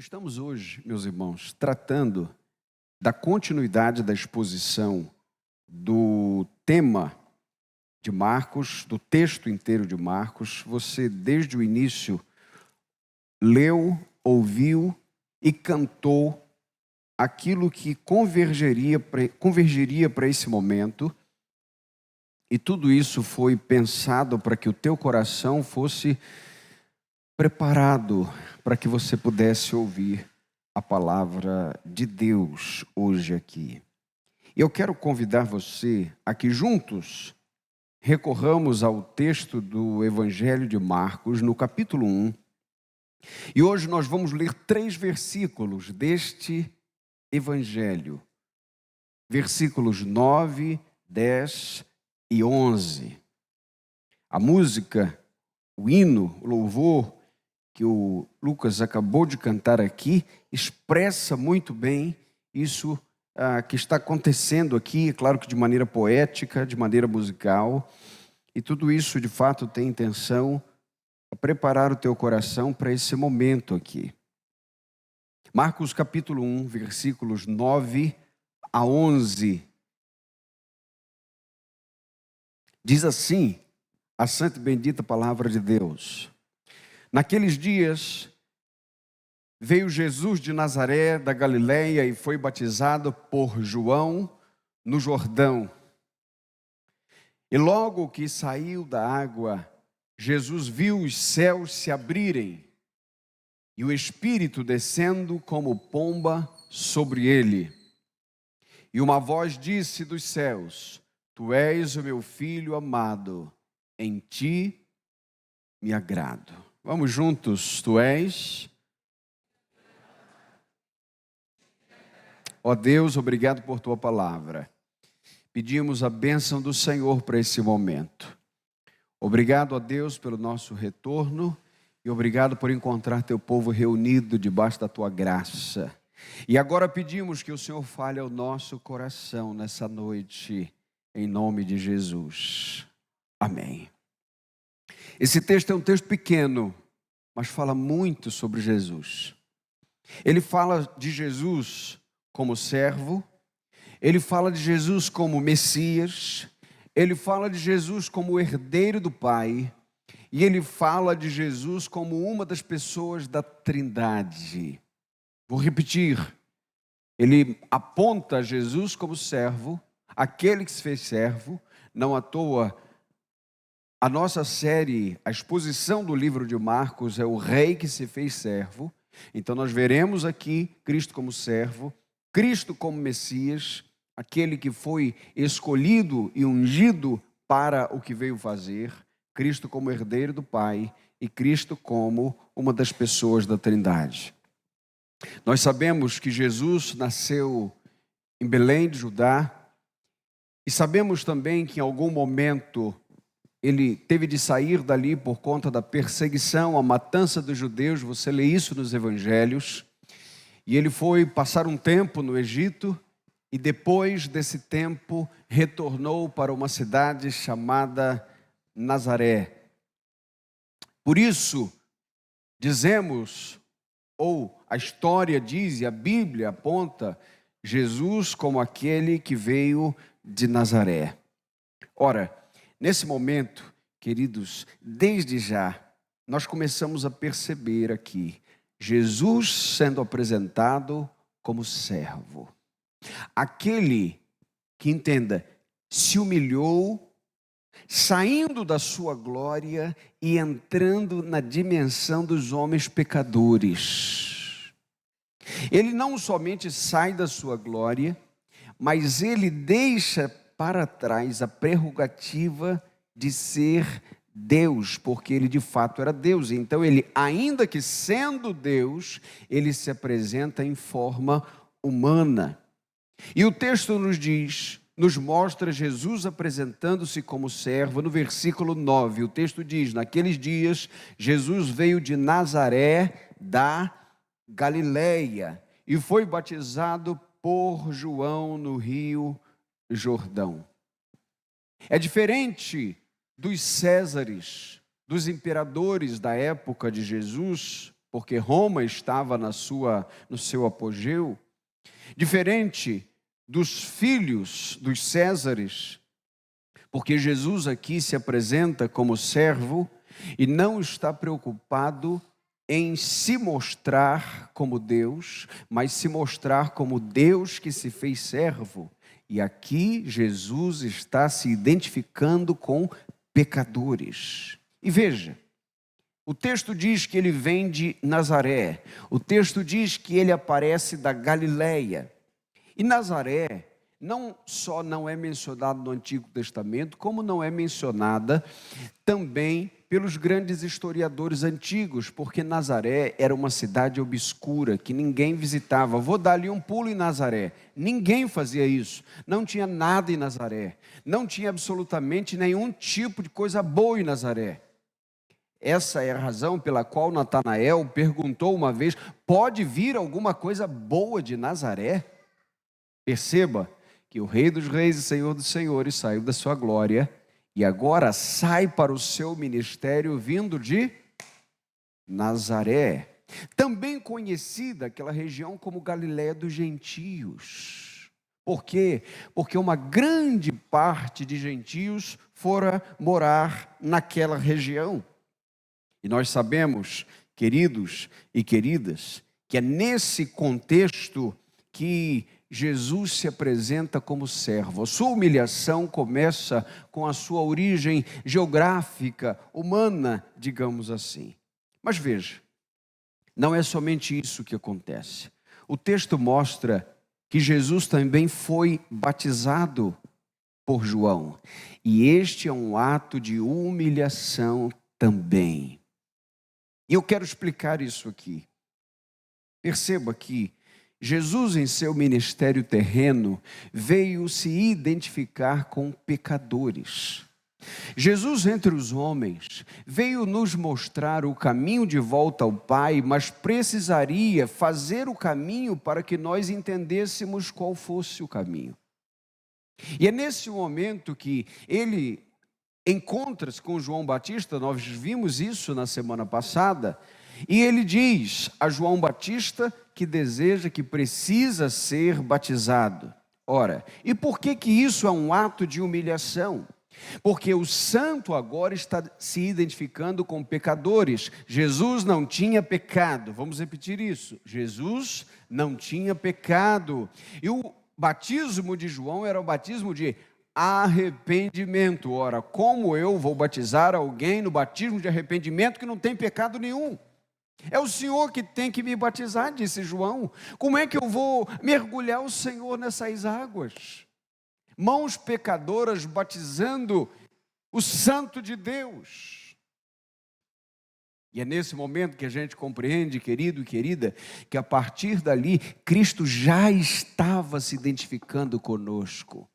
Estamos hoje, meus irmãos, tratando da continuidade da exposição do tema de Marcos, do texto inteiro de Marcos. Você, desde o início, leu, ouviu e cantou aquilo que convergeria para esse momento. E tudo isso foi pensado para que o teu coração fosse preparado para que você pudesse ouvir a palavra de Deus hoje aqui. Eu quero convidar você a que juntos recorramos ao texto do Evangelho de Marcos, no capítulo 1. E hoje nós vamos ler 3 versículos deste Evangelho. Versículos 9, 10 e 11. A música, o hino, o louvor que o Lucas acabou de cantar aqui, expressa muito bem isso que está acontecendo aqui, é claro que de maneira poética, de maneira musical, e tudo isso de fato tem intenção de preparar o teu coração para esse momento aqui. Marcos capítulo 1, versículos 9 a 11. Diz assim a santa e bendita palavra de Deus: Naqueles dias, veio Jesus de Nazaré, da Galileia, e foi batizado por João no Jordão. E logo que saiu da água, Jesus viu os céus se abrirem, e o Espírito descendo como pomba sobre ele. E uma voz disse dos céus: Tu és o meu Filho amado, em ti me agrado. Vamos juntos, tu és. Ó Deus, obrigado por tua palavra. Pedimos a bênção do Senhor para esse momento. Obrigado, ó Deus, pelo nosso retorno e obrigado por encontrar teu povo reunido debaixo da tua graça. E agora pedimos que o Senhor fale ao nosso coração nessa noite, em nome de Jesus. Amém. Esse texto é um texto pequeno, mas fala muito sobre Jesus. Ele fala de Jesus como servo, ele fala de Jesus como Messias, ele fala de Jesus como herdeiro do Pai, e ele fala de Jesus como uma das pessoas da Trindade. Vou repetir, ele aponta Jesus como servo, aquele que se fez servo. Não à toa, a nossa série, a exposição do livro de Marcos é o rei que se fez servo. Então nós veremos aqui Cristo como servo, Cristo como Messias, aquele que foi escolhido e ungido para o que veio fazer, Cristo como herdeiro do Pai e Cristo como uma das pessoas da Trindade. Nós sabemos que Jesus nasceu em Belém de Judá e sabemos também que em algum momento ele teve de sair dali por conta da perseguição, a matança dos judeus. Você lê isso nos evangelhos. E ele foi passar um tempo no Egito e depois desse tempo retornou para uma cidade chamada Nazaré. Por isso, dizemos, ou a história diz e a Bíblia aponta, Jesus como aquele que veio de Nazaré. Ora, nesse momento, queridos, desde já, nós começamos a perceber aqui Jesus sendo apresentado como servo. Aquele que, entenda, se humilhou, saindo da sua glória e entrando na dimensão dos homens pecadores. Ele não somente sai da sua glória, mas ele deixa para trás a prerrogativa de ser Deus, porque ele de fato era Deus. Então ele, ainda que sendo Deus, ele se apresenta em forma humana. E o texto nos diz, nos mostra Jesus apresentando-se como servo. No versículo 9, o texto diz: Naqueles dias, Jesus veio de Nazaré da Galileia e foi batizado por João no rio Jordão. É diferente dos Césares, dos imperadores da época de Jesus, porque Roma estava no seu apogeu. Diferente dos filhos dos Césares, porque Jesus aqui se apresenta como servo e não está preocupado em se mostrar como Deus, mas se mostrar como Deus que se fez servo. E aqui Jesus está se identificando com pecadores. E veja, o texto diz que ele vem de Nazaré, o texto diz que ele aparece da Galileia. E Nazaré não só não é mencionada no Antigo Testamento, como não é mencionada também pelos grandes historiadores antigos, porque Nazaré era uma cidade obscura, que ninguém visitava. Vou dar ali um pulo em Nazaré. Ninguém fazia isso. Não tinha nada em Nazaré. Não tinha absolutamente nenhum tipo de coisa boa em Nazaré. Essa é a razão pela qual Natanael perguntou uma vez: pode vir alguma coisa boa de Nazaré? Perceba que o Rei dos Reis e Senhor dos Senhores saiu da sua glória e agora sai para o seu ministério vindo de Nazaré, também conhecida aquela região como Galiléia dos Gentios. Por quê? Porque uma grande parte de gentios fora morar naquela região. E nós sabemos, queridos e queridas, que é nesse contexto que Jesus se apresenta como servo. A sua humilhação começa com a sua origem geográfica, humana, digamos assim. Mas veja, não é somente isso que acontece. O texto mostra que Jesus também foi batizado por João. E este é um ato de humilhação também. E eu quero explicar isso aqui. Perceba que Jesus, em seu ministério terreno, veio se identificar com pecadores. Jesus, entre os homens, veio nos mostrar o caminho de volta ao Pai, mas precisaria fazer o caminho para que nós entendêssemos qual fosse o caminho. E é nesse momento que ele encontra-se com João Batista, nós vimos isso na semana passada, e ele diz a João Batista que deseja, que precisa ser batizado. Ora, e por que isso é um ato de humilhação? Porque o santo agora está se identificando com pecadores. Jesus não tinha pecado, vamos repetir isso, Jesus não tinha pecado, e o batismo de João era o batismo de arrependimento. Ora, como eu vou batizar alguém no batismo de arrependimento que não tem pecado nenhum? É o Senhor que tem que me batizar, disse João. Como é que eu vou mergulhar o Senhor nessas águas? Mãos pecadoras batizando o Santo de Deus. E é nesse momento que a gente compreende, querido e querida, que a partir dali, Cristo já estava se identificando conosco.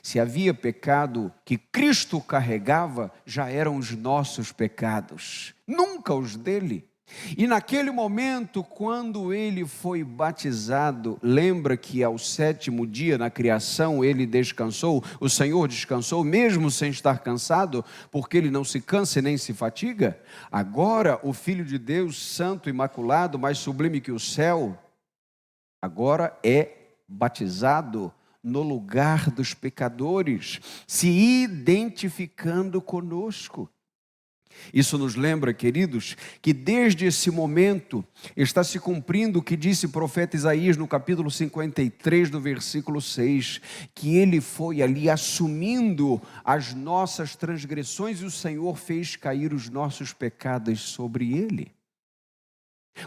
Se havia pecado que Cristo carregava, já eram os nossos pecados, nunca os dele. E naquele momento, quando ele foi batizado, lembra que ao 7º dia na criação ele descansou, o Senhor descansou mesmo sem estar cansado, porque ele não se cansa e nem se fatiga. Agora o Filho de Deus, santo, imaculado, mais sublime que o céu, agora é batizado no lugar dos pecadores, se identificando conosco. Isso nos lembra, queridos, que desde esse momento está se cumprindo o que disse o profeta Isaías no capítulo 53, no versículo 6, que ele foi ali assumindo as nossas transgressões e o Senhor fez cair os nossos pecados sobre ele.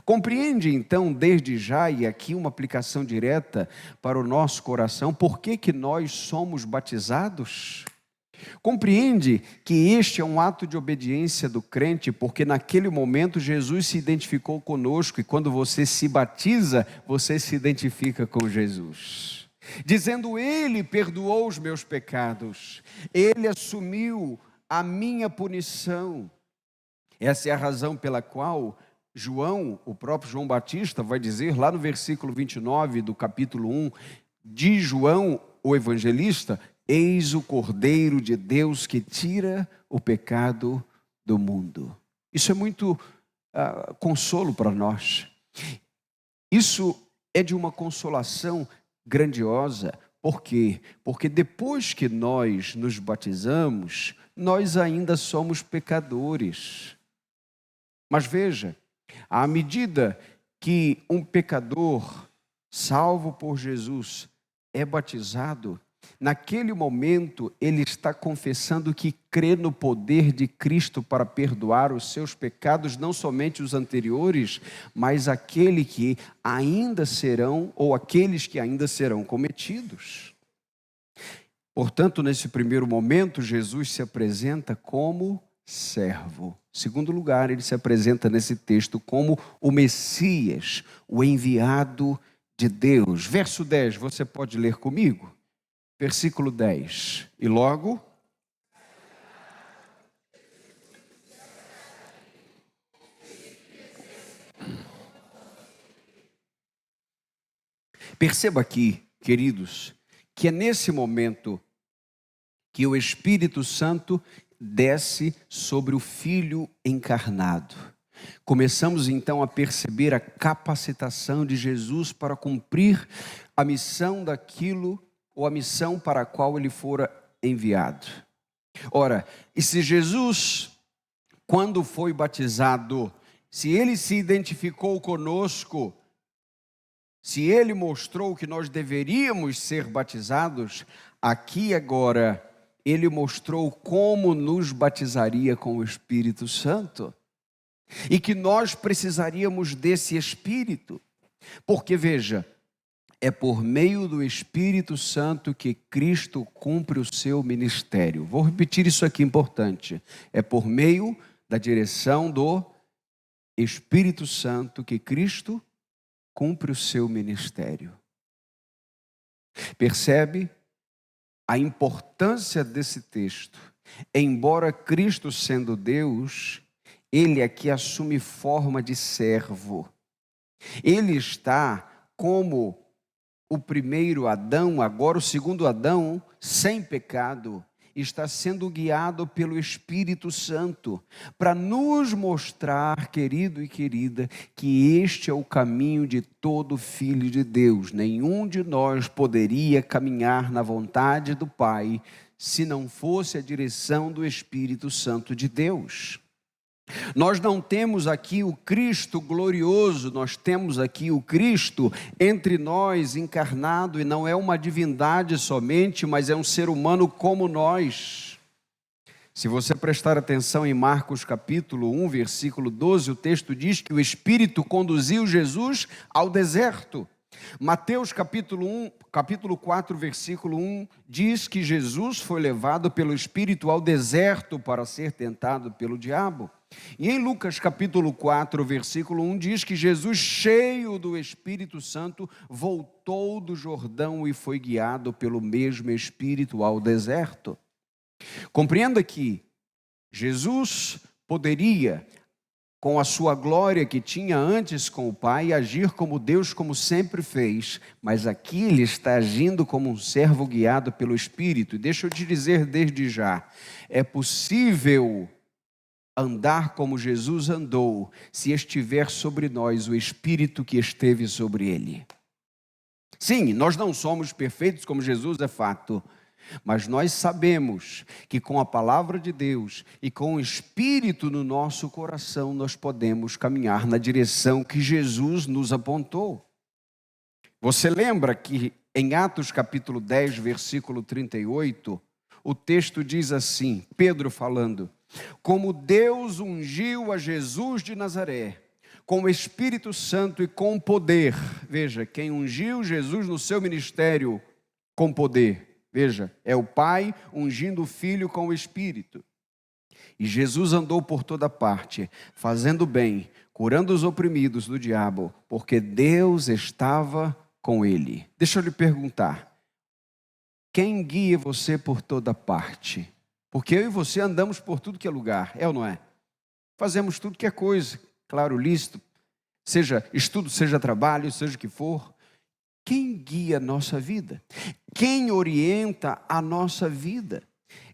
Compreende então desde já, e aqui uma aplicação direta para o nosso coração, por que nós somos batizados? Compreende que este é um ato de obediência do crente, porque naquele momento Jesus se identificou conosco, e quando você se batiza, você se identifica com Jesus, dizendo: Ele perdoou os meus pecados, Ele assumiu a minha punição. Essa é a razão pela qual João, o próprio João Batista, vai dizer lá no versículo 29 do capítulo 1 de João, o evangelista: eis o Cordeiro de Deus que tira o pecado do mundo. Isso é muito consolo para nós. Isso é de uma consolação grandiosa. Por quê? Porque depois que nós nos batizamos, nós ainda somos pecadores. Mas veja, à medida que um pecador salvo por Jesus é batizado, naquele momento ele está confessando que crê no poder de Cristo para perdoar os seus pecados, não somente os anteriores, mas aquele que ainda serão, ou aqueles que ainda serão cometidos. Portanto, nesse primeiro momento, Jesus se apresenta como servo. Em segundo lugar, ele se apresenta nesse texto como o Messias, o enviado de Deus. Verso 10, você pode ler comigo? Versículo 10. E logo... Perceba aqui, queridos, que é nesse momento que o Espírito Santo desce sobre o Filho encarnado. Começamos então a perceber a capacitação de Jesus para cumprir a missão daquilo, ou a missão para a qual ele fora enviado. Ora, e se Jesus, quando foi batizado, se ele se identificou conosco, se ele mostrou que nós deveríamos ser batizados, aqui agora ele mostrou como nos batizaria com o Espírito Santo. E que nós precisaríamos desse Espírito. Porque veja, é por meio do Espírito Santo que Cristo cumpre o seu ministério. Vou repetir isso aqui importante. É por meio da direção do Espírito Santo que Cristo cumpre o seu ministério. Percebe a importância desse texto? Embora Cristo sendo Deus, ele aqui assume forma de servo. Ele está como o primeiro Adão, agora o segundo Adão, sem pecado, está sendo guiado pelo Espírito Santo para nos mostrar, querido e querida, que este é o caminho de todo filho de Deus. Nenhum de nós poderia caminhar na vontade do Pai se não fosse a direção do Espírito Santo de Deus. Nós não temos aqui o Cristo glorioso, nós temos aqui o Cristo entre nós encarnado, e não é uma divindade somente, mas é um ser humano como nós. Se você prestar atenção em Marcos capítulo 1, versículo 12, o texto diz que o Espírito conduziu Jesus ao deserto. Mateus capítulo 4, versículo 1, diz que Jesus foi levado pelo Espírito ao deserto para ser tentado pelo diabo. E em Lucas capítulo 4, versículo 1, diz que Jesus, cheio do Espírito Santo, voltou do Jordão e foi guiado pelo mesmo Espírito ao deserto. Compreenda que Jesus poderia, com a sua glória que tinha antes com o Pai, agir como Deus, como sempre fez, mas aqui ele está agindo como um servo guiado pelo Espírito. E deixa eu te dizer desde já, é possível andar como Jesus andou, se estiver sobre nós o Espírito que esteve sobre ele. Sim, nós não somos perfeitos como Jesus, é fato, mas nós sabemos que com a palavra de Deus e com o Espírito no nosso coração, nós podemos caminhar na direção que Jesus nos apontou. Você lembra que em Atos capítulo 10, versículo 38, o texto diz assim, Pedro falando: como Deus ungiu a Jesus de Nazaré, com o Espírito Santo e com poder. Veja, quem ungiu Jesus no seu ministério com poder, veja, é o Pai ungindo o Filho com o Espírito. E Jesus andou por toda parte, fazendo bem, curando os oprimidos do diabo, porque Deus estava com ele. Deixa eu lhe perguntar, quem guia você por toda parte? Porque eu e você andamos por tudo que é lugar, é ou não é? Fazemos tudo que é coisa, claro, lícito, seja estudo, seja trabalho, seja o que for. Quem guia a nossa vida? Quem orienta a nossa vida?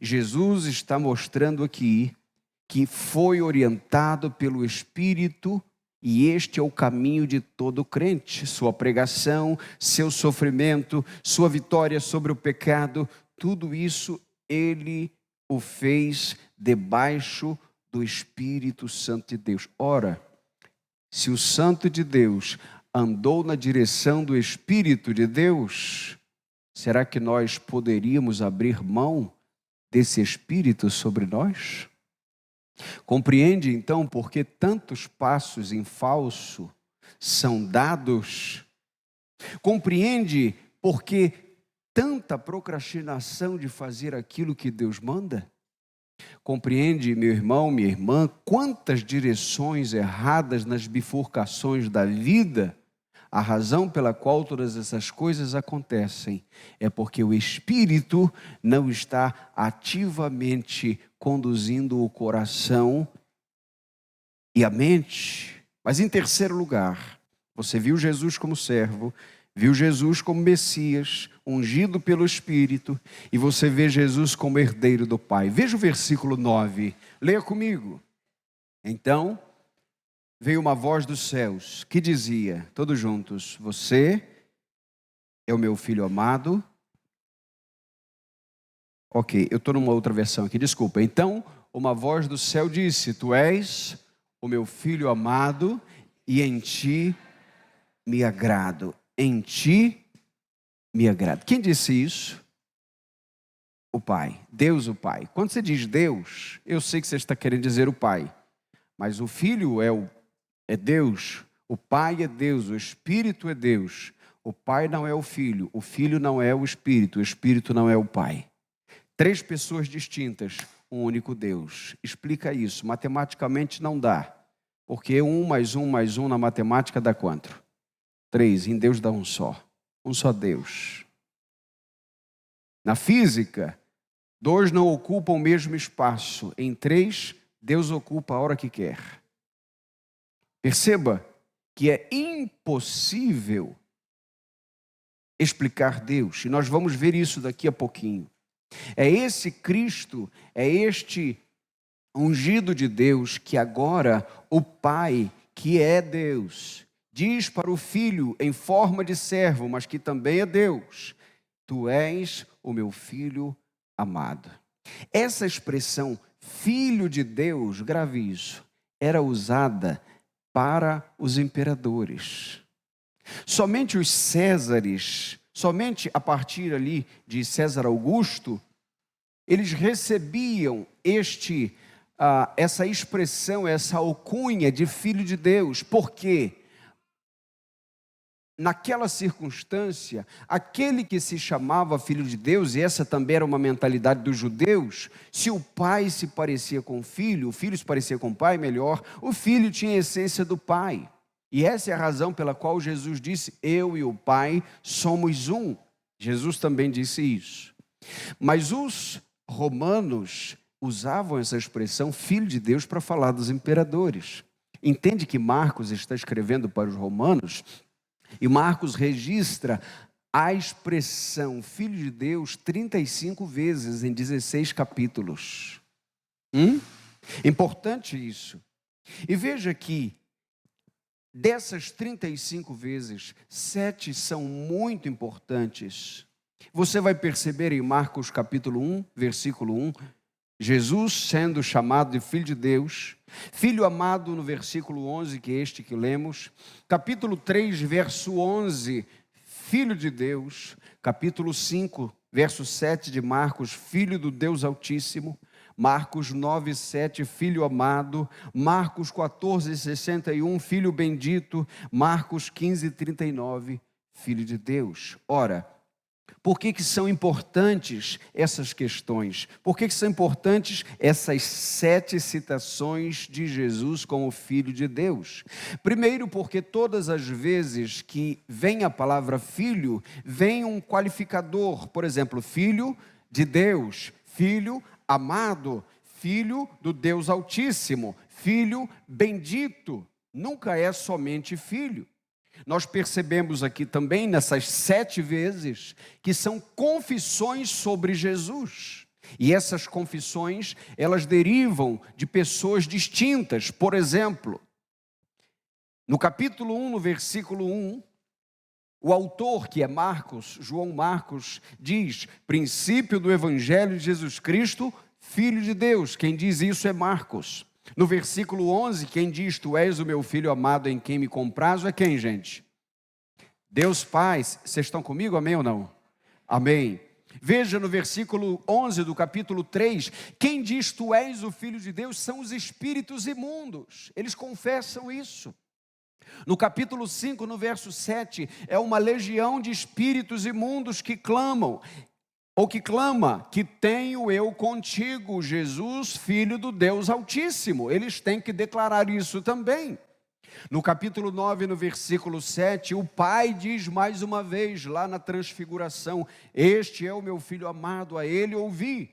Jesus está mostrando aqui que foi orientado pelo Espírito, e este é o caminho de todo crente. Sua pregação, seu sofrimento, sua vitória sobre o pecado, tudo isso ele o fez debaixo do Espírito Santo de Deus. Ora, se o Santo de Deus andou na direção do Espírito de Deus, será que nós poderíamos abrir mão desse Espírito sobre nós? Compreende então por que tantos passos em falso são dados? Compreende por que tanta procrastinação de fazer aquilo que Deus manda? Compreende, meu irmão, minha irmã, quantas direções erradas nas bifurcações da vida? A razão pela qual todas essas coisas acontecem é porque o Espírito não está ativamente conduzindo o coração e a mente. Mas em terceiro lugar, você viu Jesus como servo, viu Jesus como Messias, ungido pelo Espírito, e você vê Jesus como herdeiro do Pai. Veja o versículo 9, leia comigo. Então veio uma voz dos céus que dizia, todos juntos: você é o meu filho amado. Ok, eu estou numa outra versão aqui, desculpa. Então uma voz do céu disse: tu és o meu filho amado e em ti me agrado. Em ti me agrado. Quem disse isso? O Pai, Deus o Pai. Quando você diz Deus, eu sei que você está querendo dizer o Pai, mas o Filho é Deus, o Pai é Deus, o Espírito é Deus. O Pai não é o Filho não é o Espírito não é o Pai. Três pessoas distintas, um único Deus. Explica isso, matematicamente não dá, porque 1 mais 1 mais 1 na matemática dá quanto? 3, em Deus dá um só Deus. Na física, 2 não ocupam o mesmo espaço, em 3, Deus ocupa a hora que quer. Perceba que é impossível explicar Deus, e nós vamos ver isso daqui a pouquinho. É esse Cristo, é este ungido de Deus, que agora o Pai, que é Deus, diz para o Filho em forma de servo, mas que também é Deus: tu és o meu filho amado. Essa expressão, filho de Deus, grave isso, era usada para os imperadores. Somente os Césares, somente a partir ali de César Augusto, eles recebiam essa expressão, essa alcunha de filho de Deus. Por quê? Naquela circunstância, aquele que se chamava filho de Deus, e essa também era uma mentalidade dos judeus, se o pai se parecia com o filho se parecia com o pai, melhor, o filho tinha a essência do pai. E essa é a razão pela qual Jesus disse: eu e o Pai somos um. Jesus também disse isso. Mas os romanos usavam essa expressão filho de Deus para falar dos imperadores. Entende que Marcos está escrevendo para os romanos, e Marcos registra a expressão filho de Deus 35 vezes em 16 capítulos. Importante isso. E veja que dessas 35 vezes, 7 são muito importantes. Você vai perceber em Marcos capítulo 1, versículo 1, Jesus sendo chamado de Filho de Deus, Filho amado no versículo 11, que é este que lemos, capítulo 3, verso 11, Filho de Deus, capítulo 5, verso 7 de Marcos, Filho do Deus Altíssimo, Marcos 9, 7, Filho amado, Marcos 14, 61, Filho bendito, Marcos 15, 39, Filho de Deus. Ora, por que são importantes essas questões? Por que são importantes essas 7 citações de Jesus como Filho de Deus? Primeiro, porque todas as vezes que vem a palavra filho, vem um qualificador. Por exemplo, Filho de Deus, Filho amado, Filho do Deus Altíssimo, Filho bendito. Nunca é somente filho. Nós percebemos aqui também, nessas 7 vezes, que são confissões sobre Jesus. E essas confissões, elas derivam de pessoas distintas. Por exemplo, no capítulo 1, no versículo 1, o autor, que é Marcos, João Marcos, diz: princípio do Evangelho de Jesus Cristo, Filho de Deus. Quem diz isso é Marcos. No versículo 11, quem diz: tu és o meu filho amado em quem me comprazo, é quem, gente? Deus Pai. Vocês estão comigo, amém ou não? Amém. Veja no versículo 11 do capítulo 3, quem diz tu és o Filho de Deus são os espíritos imundos. Eles confessam isso. No capítulo 5, no verso 7, é uma legião de espíritos imundos que clamam, ou que clama, que tenho eu contigo, Jesus, Filho do Deus Altíssimo. Eles têm que declarar isso também. No capítulo 9, no versículo 7, o Pai diz mais uma vez, lá na transfiguração: este é o meu Filho amado, a ele ouvi.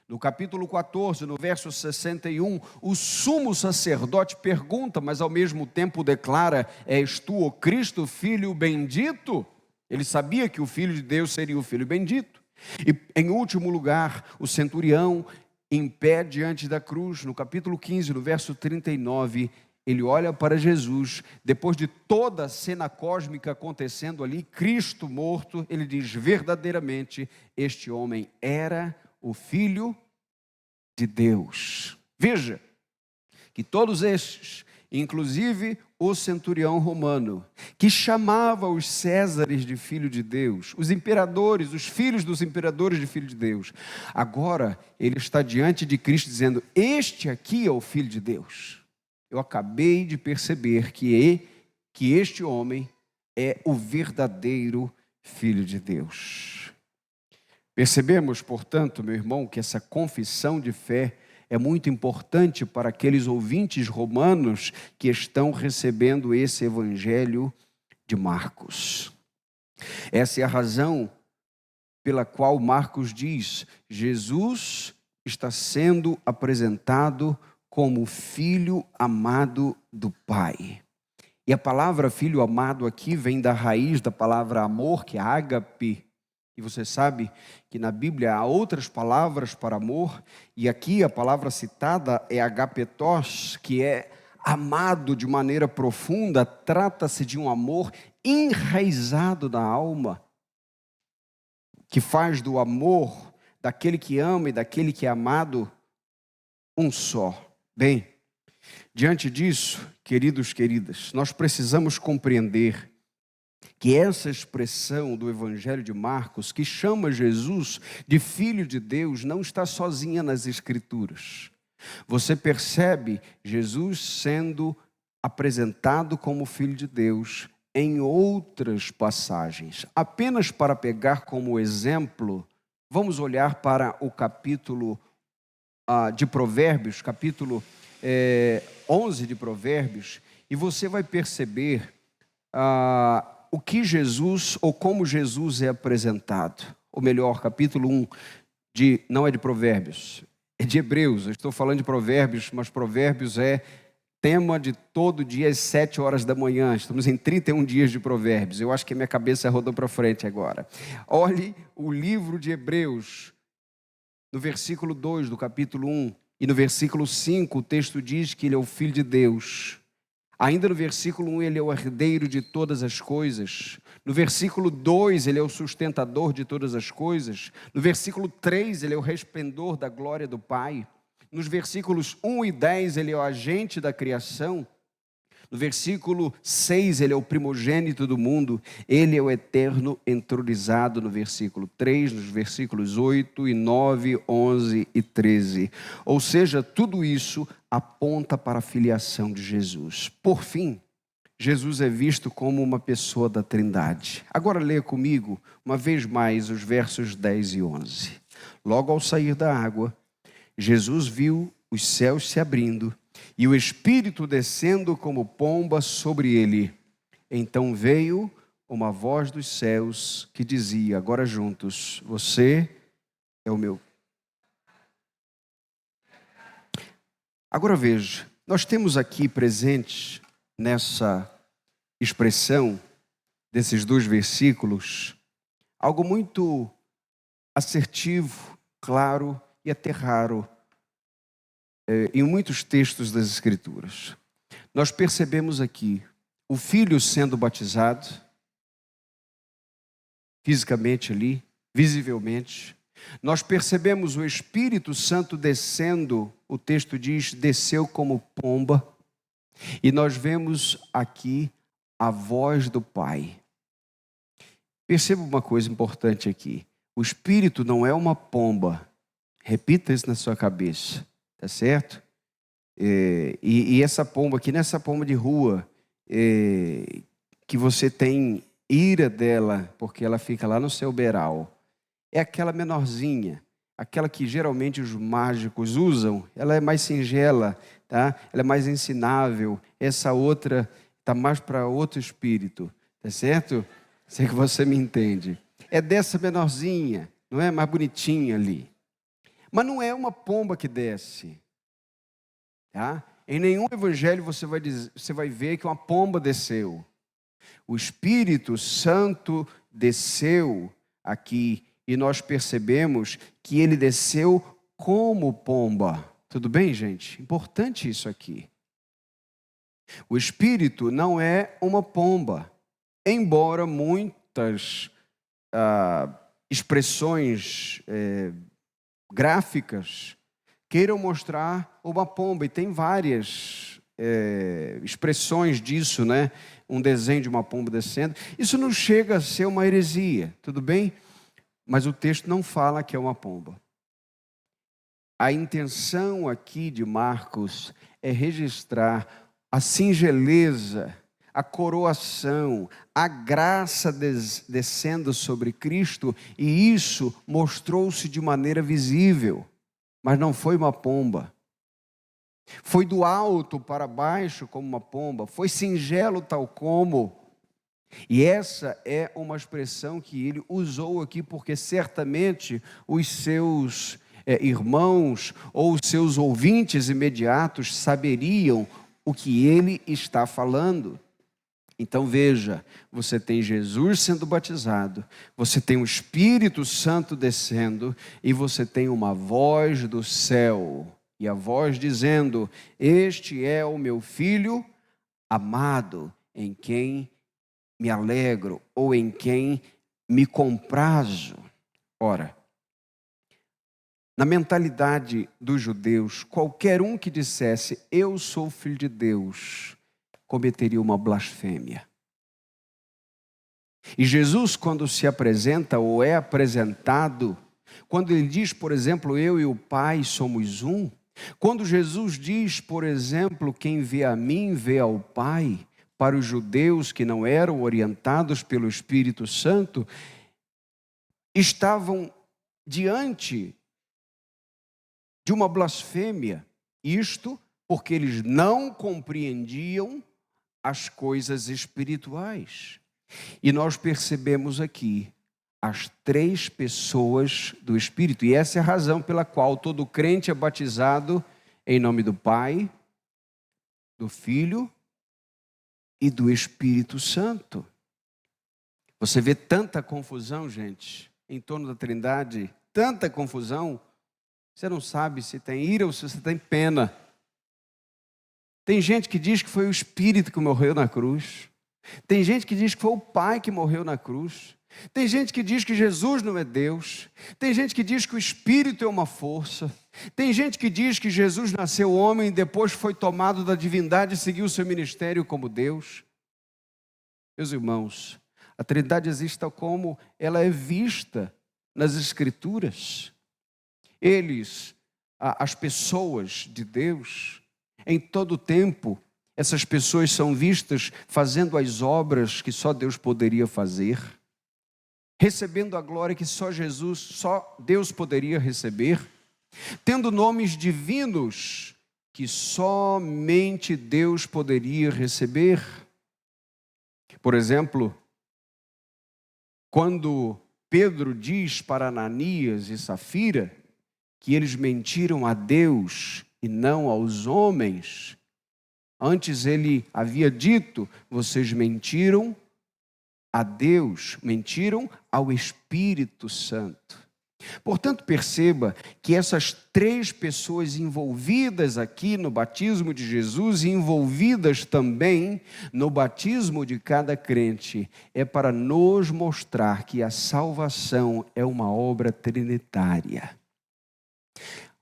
No capítulo 14, no verso 61, o sumo sacerdote pergunta, mas ao mesmo tempo declara: és tu o Cristo, Filho bendito? Ele sabia que o Filho de Deus seria o Filho bendito. E em último lugar, o centurião, em pé diante da cruz, no capítulo 15, no verso 39, ele olha para Jesus, depois de toda a cena cósmica acontecendo ali, Cristo morto, ele diz: verdadeiramente, este homem era o Filho de Deus. Veja, que todos estes, inclusive o centurião romano, que chamava os Césares de Filho de Deus, os imperadores, os filhos dos imperadores de Filho de Deus, agora ele está diante de Cristo dizendo: este aqui é o Filho de Deus. Eu acabei de perceber que este homem é o verdadeiro Filho de Deus. Percebemos, portanto, meu irmão, que essa confissão de fé é muito importante para aqueles ouvintes romanos que estão recebendo esse evangelho de Marcos. Essa é a razão pela qual Marcos diz: Jesus está sendo apresentado como filho amado do Pai. E a palavra filho amado aqui vem da raiz da palavra amor, que é ágape. E você sabe que na Bíblia há outras palavras para amor, e aqui a palavra citada é agapetos, que é amado de maneira profunda. Trata-se de um amor enraizado na alma, que faz do amor daquele que ama e daquele que é amado um só. Bem, diante disso, queridos, queridas, nós precisamos compreender que essa expressão do Evangelho de Marcos, que chama Jesus de Filho de Deus, não está sozinha nas Escrituras. Você percebe Jesus sendo apresentado como Filho de Deus em outras passagens. Apenas para pegar como exemplo, vamos olhar para o capítulo de Provérbios, capítulo 11 de Provérbios, e você vai perceber o que Jesus, ou como Jesus é apresentado. Ou melhor, capítulo 1, não é de Provérbios, é de Hebreus. Eu estou falando de Provérbios, mas Provérbios é tema de todo dia às 7 horas da manhã. Estamos em 31 dias de Provérbios. Eu acho que a minha cabeça rodou para frente agora. Olhe o livro de Hebreus, no versículo 2 do capítulo 1, e no versículo 5, o texto diz que ele é o Filho de Deus. Ainda no versículo 1, ele é o herdeiro de todas as coisas. No versículo 2, ele é o sustentador de todas as coisas. No versículo 3, ele é o resplendor da glória do Pai. Nos versículos 1 e 10, ele é o agente da criação. No versículo 6, ele é o primogênito do mundo. Ele é o eterno entronizado, no versículo 3, nos versículos 8 e 9, 11 e 13. Ou seja, tudo isso aponta para a filiação de Jesus. Por fim, Jesus é visto como uma pessoa da Trindade. Agora leia comigo, uma vez mais, os versos 10 e 11. Logo ao sair da água, Jesus viu os céus se abrindo e o Espírito descendo como pomba sobre ele. Então veio uma voz dos céus que dizia, agora juntos: você é o meu. Agora veja, nós temos aqui presentes nessa expressão desses dois versículos algo muito assertivo, claro e até raro em muitos textos das Escrituras. Nós percebemos aqui o Filho sendo batizado, fisicamente ali, visivelmente. Nós percebemos o Espírito Santo descendo, o texto diz, desceu como pomba. E nós vemos aqui a voz do Pai. Perceba uma coisa importante aqui. O Espírito não é uma pomba. Repita isso na sua cabeça, tá certo? E essa pomba aqui, nessa pomba de rua, que você tem ira dela, porque ela fica lá no seu beiral, é aquela menorzinha, aquela que geralmente os mágicos usam. Ela é mais singela, tá? Ela é mais ensinável. Essa outra está mais para outro espírito, tá certo? Sei que você me entende. É dessa menorzinha, não é? Mais bonitinha ali. Mas não é uma pomba que desce, tá? Em nenhum evangelho você vai ver que uma pomba desceu. O Espírito Santo desceu aqui e nós percebemos que ele desceu como pomba. Tudo bem, gente? Importante isso aqui. O Espírito não é uma pomba, embora muitas expressões gráficas queiram mostrar uma pomba, e tem várias expressões disso, né? Um desenho de uma pomba descendo. Isso não chega a ser uma heresia, tudo bem? Mas o texto não fala que é uma pomba. A intenção aqui de Marcos é registrar a singeleza, a coroação, a graça descendo sobre Cristo, e isso mostrou-se de maneira visível, mas não foi uma pomba. Foi do alto para baixo como uma pomba, foi singelo tal como. E essa é uma expressão que ele usou aqui, porque certamente os seus irmãos ou os seus ouvintes imediatos saberiam o que ele está falando. Então veja, você tem Jesus sendo batizado, você tem o Espírito Santo descendo e você tem uma voz do céu. E a voz dizendo: este é o meu Filho amado, em quem me alegro, ou em quem me comprazo. Ora, na mentalidade dos judeus, qualquer um que dissesse eu sou filho de Deus, cometeria uma blasfêmia. E Jesus, quando se apresenta ou é apresentado, quando ele diz, por exemplo, eu e o Pai somos um, quando Jesus diz, por exemplo, quem vê a mim vê ao Pai, para os judeus que não eram orientados pelo Espírito Santo, estavam diante de uma blasfêmia. Isto porque eles não compreendiam as coisas espirituais. E nós percebemos aqui as três pessoas do Espírito. E essa é a razão pela qual todo crente é batizado em nome do Pai, do Filho e do Espírito Santo. Você vê tanta confusão, gente, em torno da Trindade, tanta confusão, você não sabe se tem ira ou se você tem pena. Tem gente que diz que foi o Espírito que morreu na cruz. Tem gente que diz que foi o Pai que morreu na cruz. Tem gente que diz que Jesus não é Deus. Tem gente que diz que o Espírito é uma força. Tem gente que diz que Jesus nasceu homem e depois foi tomado da divindade e seguiu o seu ministério como Deus. Meus irmãos, a Trindade existe tal como ela é vista nas Escrituras. Eles, as pessoas de Deus, em todo o tempo, essas pessoas são vistas fazendo as obras que só Deus poderia fazer, recebendo a glória que só Jesus, só Deus poderia receber, tendo nomes divinos que somente Deus poderia receber. Por exemplo, quando Pedro diz para Ananias e Safira que eles mentiram a Deus e não aos homens, antes ele havia dito: vocês mentiram a Deus, mentiram ao Espírito Santo. Portanto, perceba que essas três pessoas envolvidas aqui no batismo de Jesus e envolvidas também no batismo de cada crente, é para nos mostrar que a salvação é uma obra trinitária.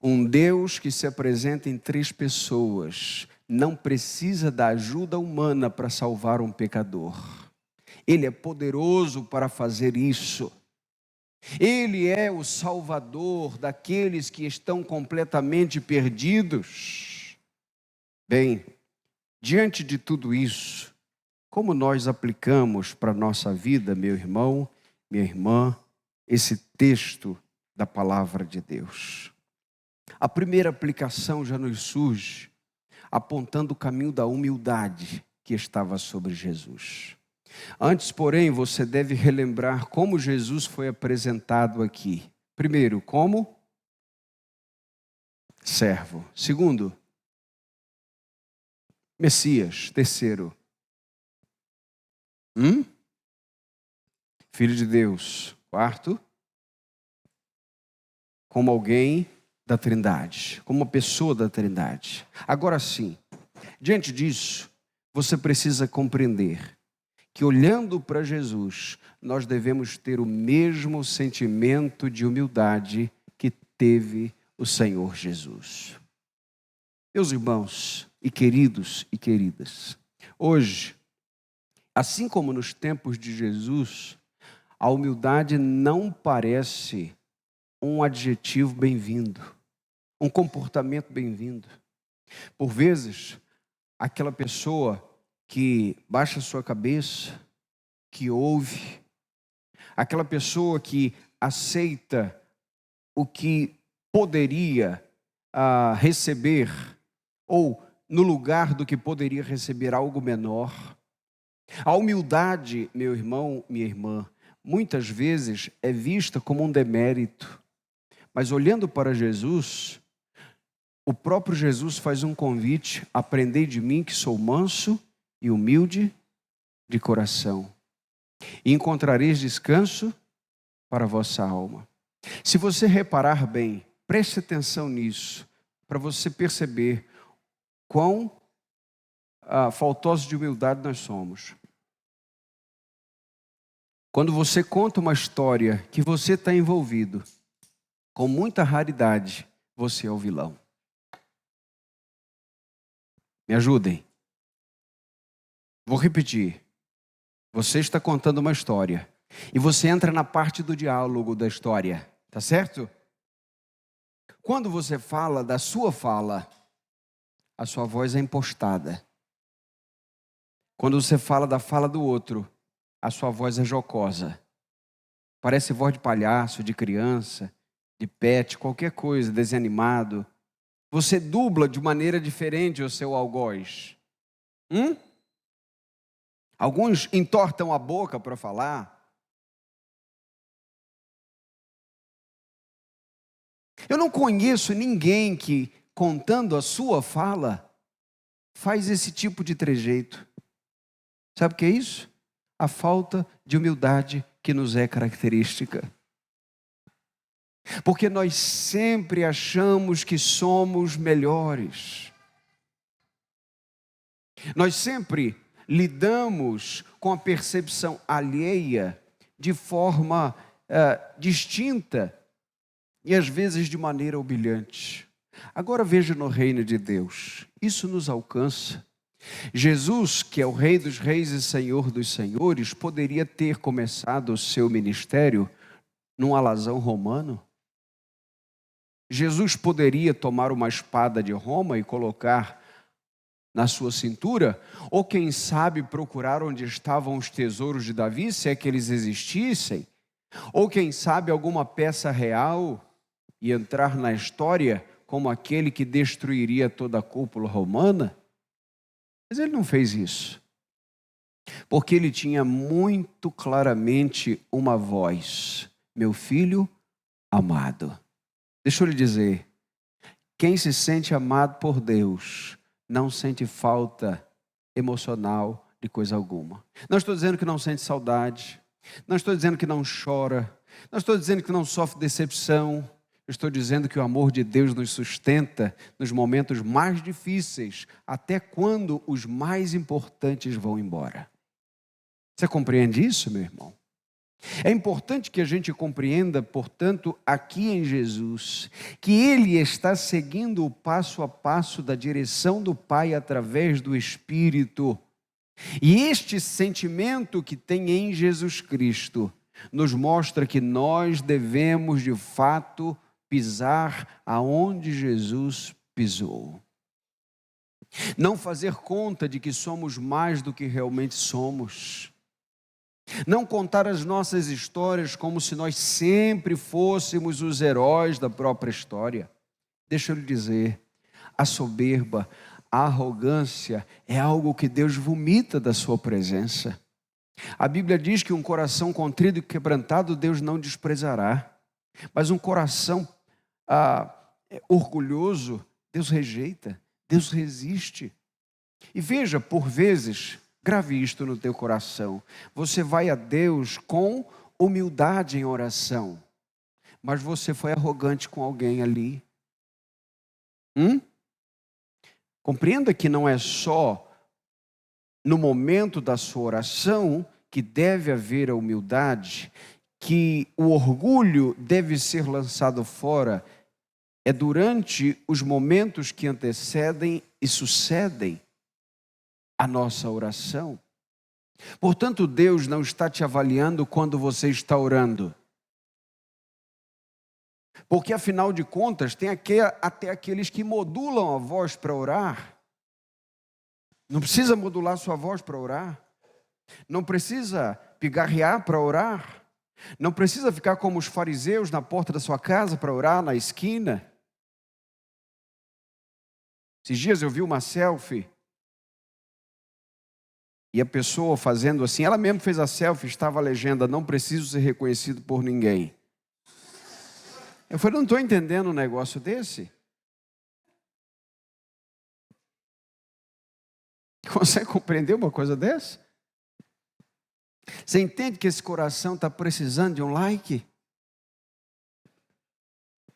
Um Deus que se apresenta em três pessoas não precisa da ajuda humana para salvar um pecador. Ele é poderoso para fazer isso. Ele é o Salvador daqueles que estão completamente perdidos. Bem, diante de tudo isso, como nós aplicamos para a nossa vida, meu irmão, minha irmã, esse texto da palavra de Deus? A primeira aplicação já nos surge apontando o caminho da humildade que estava sobre Jesus. Antes, porém, você deve relembrar como Jesus foi apresentado aqui. Primeiro, como servo. Segundo, Messias. Terceiro, Filho de Deus. Quarto, como alguém da Trindade, como uma pessoa da Trindade. Agora sim, diante disso, você precisa compreender que olhando para Jesus, nós devemos ter o mesmo sentimento de humildade que teve o Senhor Jesus. Meus irmãos e queridos e queridas, hoje, assim como nos tempos de Jesus, a humildade não parece um adjetivo bem-vindo, um comportamento bem-vindo. Por vezes, aquela pessoa que baixa a sua cabeça, que ouve, aquela pessoa que aceita o que poderia receber, ou no lugar do que poderia receber algo menor. A humildade, meu irmão, minha irmã, muitas vezes é vista como um demérito, mas olhando para Jesus, o próprio Jesus faz um convite: aprendei de mim que sou manso e humilde de coração, e encontrareis descanso para a vossa alma. Se você reparar bem, preste atenção nisso, para você perceber quão faltosos de humildade nós somos. Quando você conta uma história que você está envolvido, com muita raridade, você é o vilão. Me ajudem. Vou repetir. Você está contando uma história e você entra na parte do diálogo da história, tá certo? Quando você fala da sua fala, a sua voz é impostada. Quando você fala da fala do outro, a sua voz é jocosa. Parece voz de palhaço, de criança, de pet, qualquer coisa, desenho animado. Você dubla de maneira diferente o seu algoz. Alguns entortam a boca para falar. Eu não conheço ninguém que, contando a sua fala, faz esse tipo de trejeito. Sabe o que é isso? A falta de humildade que nos é característica. Porque nós sempre achamos que somos melhores. Nós sempre lidamos com a percepção alheia de forma distinta e às vezes de maneira humilhante. Agora veja no reino de Deus, isso nos alcança. Jesus, que é o Rei dos Reis e Senhor dos Senhores, poderia ter começado o seu ministério num alazão romano. Jesus poderia tomar uma espada de Roma e colocar na sua cintura, ou quem sabe procurar onde estavam os tesouros de Davi, se é que eles existissem, ou quem sabe alguma peça real e entrar na história como aquele que destruiria toda a cúpula romana. Mas ele não fez isso, porque ele tinha muito claramente uma voz: meu filho amado. Deixa eu lhe dizer, quem se sente amado por Deus não sente falta emocional de coisa alguma. Não estou dizendo que não sente saudade, não estou dizendo que não chora, Não estou dizendo que não sofre decepção. Eu estou dizendo que o amor de Deus nos sustenta nos momentos mais difíceis, até quando os mais importantes vão embora. Você compreende isso, meu irmão? É importante que a gente compreenda, portanto, aqui em Jesus, que Ele está seguindo o passo a passo da direção do Pai através do Espírito. E este sentimento que tem em Jesus Cristo nos mostra que nós devemos, de fato, pisar aonde Jesus pisou. Não fazer conta de que somos mais do que realmente somos. Não contar as nossas histórias como se nós sempre fôssemos os heróis da própria história. Deixa eu lhe dizer, a soberba, a arrogância é algo que Deus vomita da sua presença. A Bíblia diz que um coração contrito e quebrantado Deus não desprezará, mas um coração orgulhoso Deus rejeita, Deus resiste. E veja, por vezes, grave isto no teu coração, você vai a Deus com humildade em oração, mas você foi arrogante com alguém ali. Compreenda que não é só no momento da sua oração que deve haver a humildade, que o orgulho deve ser lançado fora, é durante os momentos que antecedem e sucedem a nossa oração. Portanto, Deus não está te avaliando quando você está orando. Porque, afinal de contas, tem até aqueles que modulam a voz para orar. Não precisa modular sua voz para orar. Não precisa pigarrear para orar. Não precisa ficar como os fariseus na porta da sua casa para orar, na esquina. Esses dias eu vi uma selfie. E a pessoa fazendo assim, ela mesma fez a selfie, estava a legenda, não preciso ser reconhecido por ninguém. Eu falei, não estou entendendo um negócio desse. Consegue compreender uma coisa dessa? Você entende que esse coração está precisando de um like?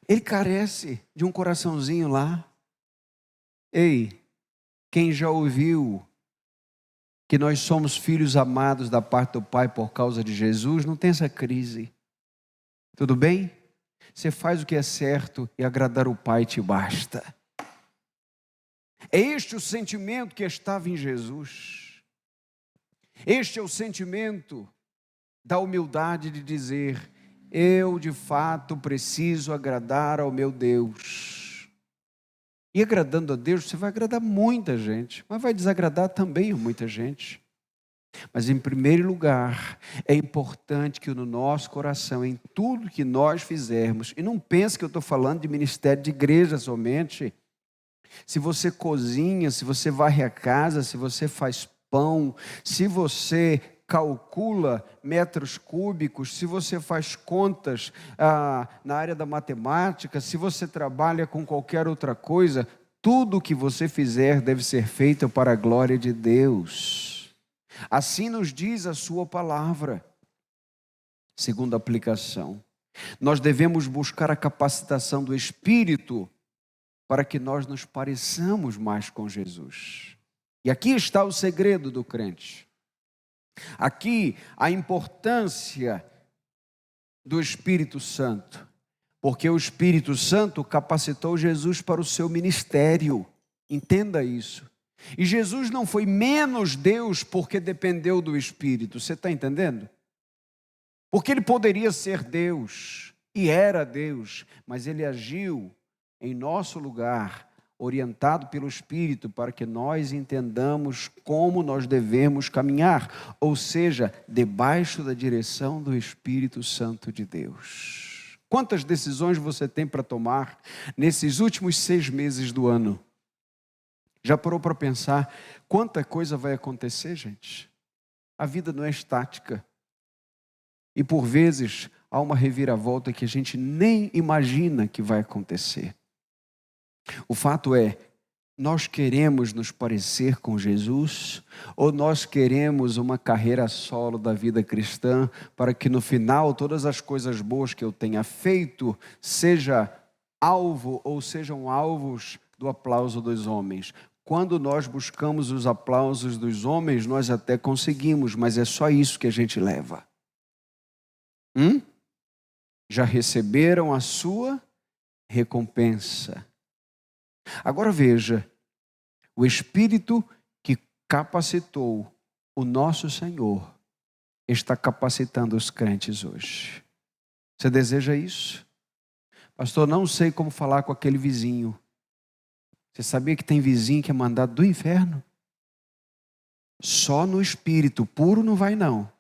Ele carece de um coraçãozinho lá. Ei, quem já ouviu que nós somos filhos amados da parte do Pai por causa de Jesus, não tem essa crise. Tudo bem? Você faz o que é certo e agradar o Pai te basta. É este o sentimento que estava em Jesus. Este é o sentimento da humildade de dizer, eu de fato preciso agradar ao meu Deus. E agradando a Deus, você vai agradar muita gente, mas vai desagradar também muita gente. Mas em primeiro lugar, é importante que no nosso coração, em tudo que nós fizermos, e não pense que eu estou falando de ministério de igreja somente. Se você cozinha, se você varre a casa, se você faz pão, se você calcula metros cúbicos, se você faz contas na área da matemática, se você trabalha com qualquer outra coisa, tudo o que você fizer deve ser feito para a glória de Deus. Assim nos diz a sua palavra. Segunda aplicação, nós devemos buscar a capacitação do Espírito para que nós nos pareçamos mais com Jesus. E aqui está o segredo do crente. Aqui a importância do Espírito Santo, porque o Espírito Santo capacitou Jesus para o seu ministério. Entenda isso. E Jesus não foi menos Deus porque dependeu do Espírito. Você está entendendo? Porque ele poderia ser Deus e era Deus, mas ele agiu em nosso lugar, orientado pelo Espírito, para que nós entendamos como nós devemos caminhar, ou seja, debaixo da direção do Espírito Santo de Deus. Quantas decisões você tem para tomar nesses últimos 6 meses do ano? Já parou para pensar quanta coisa vai acontecer, gente? A vida não é estática. E por vezes há uma reviravolta que a gente nem imagina que vai acontecer. O fato é Nós queremos nos parecer com Jesus ou nós queremos uma carreira solo da vida cristã para que no final todas as coisas boas que eu tenha feito seja alvo ou sejam alvos do aplauso dos homens? Quando nós buscamos os aplausos dos homens, nós até conseguimos, mas é só isso que a gente leva. Já receberam a sua recompensa. Agora veja, o Espírito que capacitou o nosso Senhor está capacitando os crentes hoje. Você deseja isso? Pastor, não sei como falar com aquele vizinho. Você sabia que tem vizinho que é mandado do inferno? Só no Espírito, puro não vai não.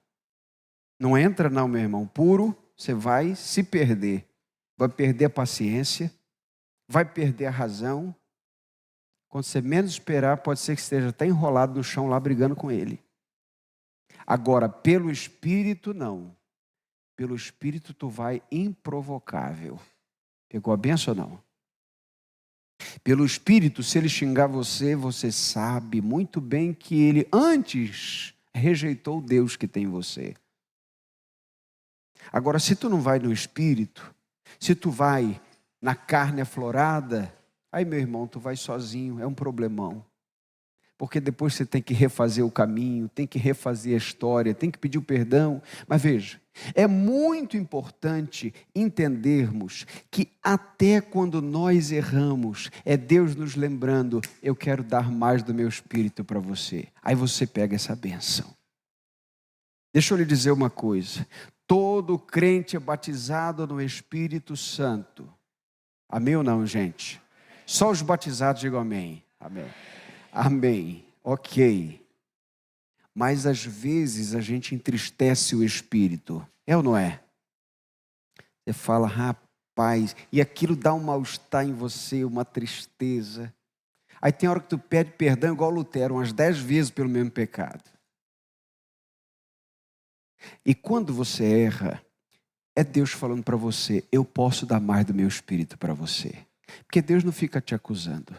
Não entra não, meu irmão. Puro, você vai se perder. Vai perder a paciência, vai perder a razão. Quando você menos esperar, pode ser que esteja até enrolado no chão lá brigando com ele. Agora, pelo Espírito, não. Pelo Espírito, tu vai improvocável. Pegou a benção ou não? Pelo Espírito, se ele xingar você, você sabe muito bem que ele antes rejeitou o Deus que tem em você. Agora, se tu não vai no Espírito, se tu vai na carne aflorada, aí, meu irmão, tu vai sozinho, é um problemão. Porque depois você tem que refazer o caminho, tem que refazer a história, tem que pedir o perdão. Mas veja, é muito importante entendermos que até quando nós erramos, é Deus nos lembrando, eu quero dar mais do meu Espírito para você. Aí você pega essa bênção. Deixa eu lhe dizer uma coisa. Todo crente é batizado no Espírito Santo. Amém ou não, gente? Só os batizados digam amém. Amém. Amém. Ok. Mas às vezes a gente entristece o Espírito. É ou não é? Você fala, rapaz, e aquilo dá um mal-estar em você, uma tristeza. Aí tem hora que tu pede perdão igual Lutero, umas 10 vezes pelo mesmo pecado. E quando você erra, é Deus falando para você, eu posso dar mais do meu Espírito para você. Porque Deus não fica te acusando.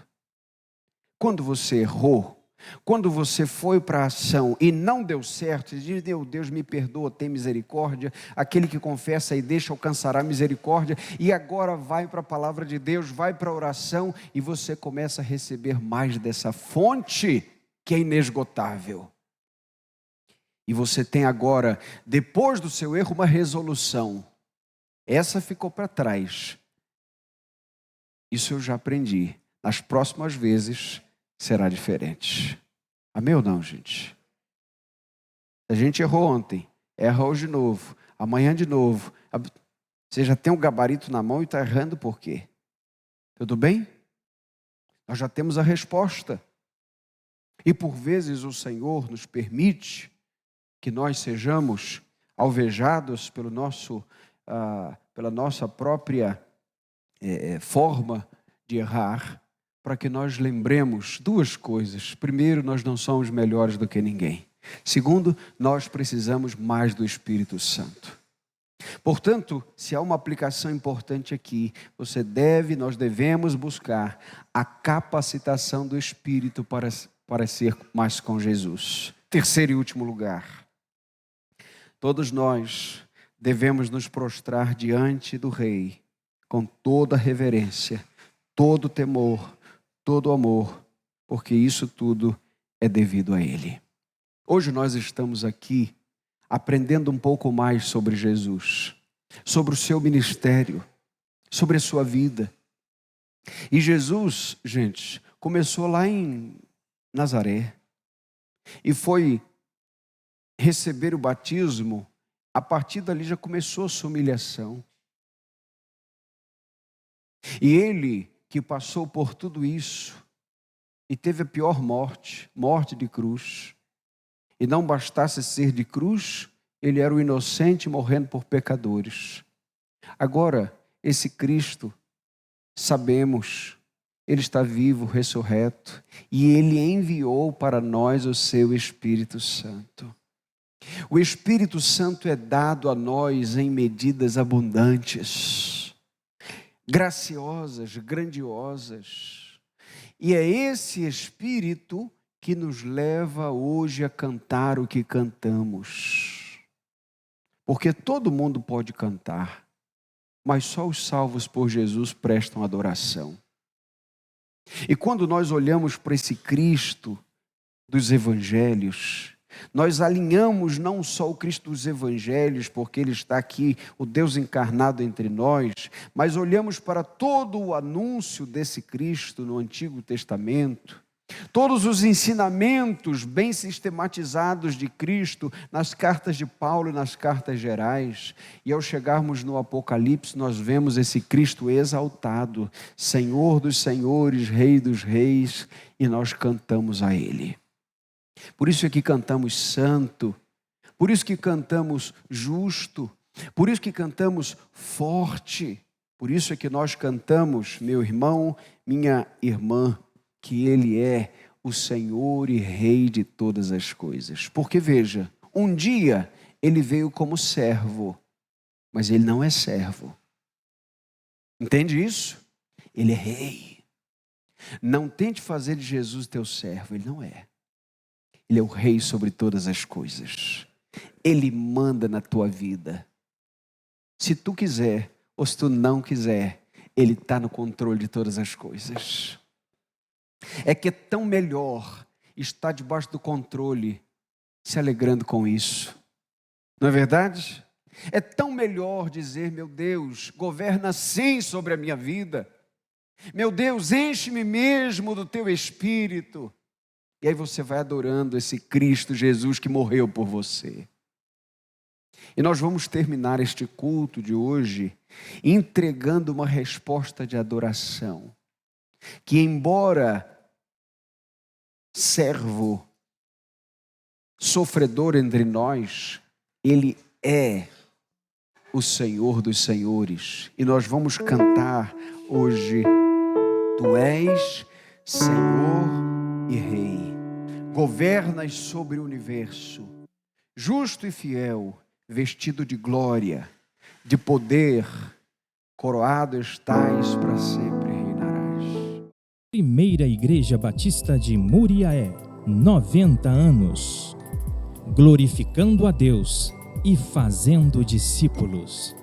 Quando você errou, quando você foi para a ação e não deu certo, você diz, Deus me perdoa, tem misericórdia, aquele que confessa e deixa alcançará misericórdia, e agora vai para a palavra de Deus, vai para a oração, e você começa a receber mais dessa fonte que é inesgotável. E você tem agora, depois do seu erro, uma resolução. Essa ficou para trás. Isso eu já aprendi. Nas próximas vezes será diferente. Amém ou não, gente? A gente errou ontem, erra hoje de novo, amanhã de novo. Você já tem um gabarito na mão e está errando por quê? Tudo bem? Nós já temos a resposta. E por vezes o Senhor nos permite que nós sejamos alvejados pela nossa própria forma de errar, para que nós lembremos duas coisas. Primeiro, nós não somos melhores do que ninguém. Segundo, nós precisamos mais do Espírito Santo. Portanto, se há uma aplicação importante aqui, nós devemos buscar a capacitação do Espírito para ser mais com Jesus. Terceiro e último lugar, todos nós devemos nos prostrar diante do Rei com toda reverência, todo temor, todo amor, porque isso tudo é devido a Ele. Hoje nós estamos aqui aprendendo um pouco mais sobre Jesus, sobre o seu ministério, sobre a sua vida. E Jesus, gente, começou lá em Nazaré e foi receber o batismo. A partir dali já começou a sua humilhação. E ele que passou por tudo isso e teve a pior morte, morte de cruz, e não bastasse ser de cruz, ele era o inocente morrendo por pecadores. Agora, esse Cristo, sabemos, ele está vivo, ressurreto, e ele enviou para nós o seu Espírito Santo. O Espírito Santo é dado a nós em medidas abundantes, graciosas, grandiosas. E é esse Espírito que nos leva hoje a cantar o que cantamos. Porque todo mundo pode cantar, mas só os salvos por Jesus prestam adoração. E quando nós olhamos para esse Cristo dos Evangelhos, nós alinhamos não só o Cristo dos Evangelhos, porque Ele está aqui, o Deus encarnado entre nós, mas olhamos para todo o anúncio desse Cristo no Antigo Testamento, todos os ensinamentos bem sistematizados de Cristo nas cartas de Paulo e nas cartas gerais. E ao chegarmos no Apocalipse, nós vemos esse Cristo exaltado, Senhor dos senhores, Rei dos reis, e nós cantamos a Ele. Por isso é que cantamos santo, por isso que cantamos justo, por isso que cantamos forte, por isso é que nós cantamos, meu irmão, minha irmã, que Ele é o Senhor e Rei de todas as coisas. Porque veja, um dia Ele veio como servo, mas Ele não é servo. Entende isso? Ele é Rei. Não tente fazer de Jesus teu servo, Ele não é. Ele é o Rei sobre todas as coisas. Ele manda na tua vida. Se tu quiser ou se tu não quiser, Ele está no controle de todas as coisas. É que é tão melhor estar debaixo do controle, se alegrando com isso. Não é verdade? É tão melhor dizer, meu Deus, governa sim sobre a minha vida. Meu Deus, enche-me mesmo do teu Espírito. E aí você vai adorando esse Cristo Jesus que morreu por você. E nós vamos terminar este culto de hoje entregando uma resposta de adoração. Que embora servo, sofredor entre nós, Ele é o Senhor dos senhores. E nós vamos cantar hoje, Tu és Senhor e Rei. Governas sobre o universo, justo e fiel, vestido de glória, de poder, coroado estás para sempre reinarás. Primeira Igreja Batista de Muriaé, 90 anos, glorificando a Deus e fazendo discípulos.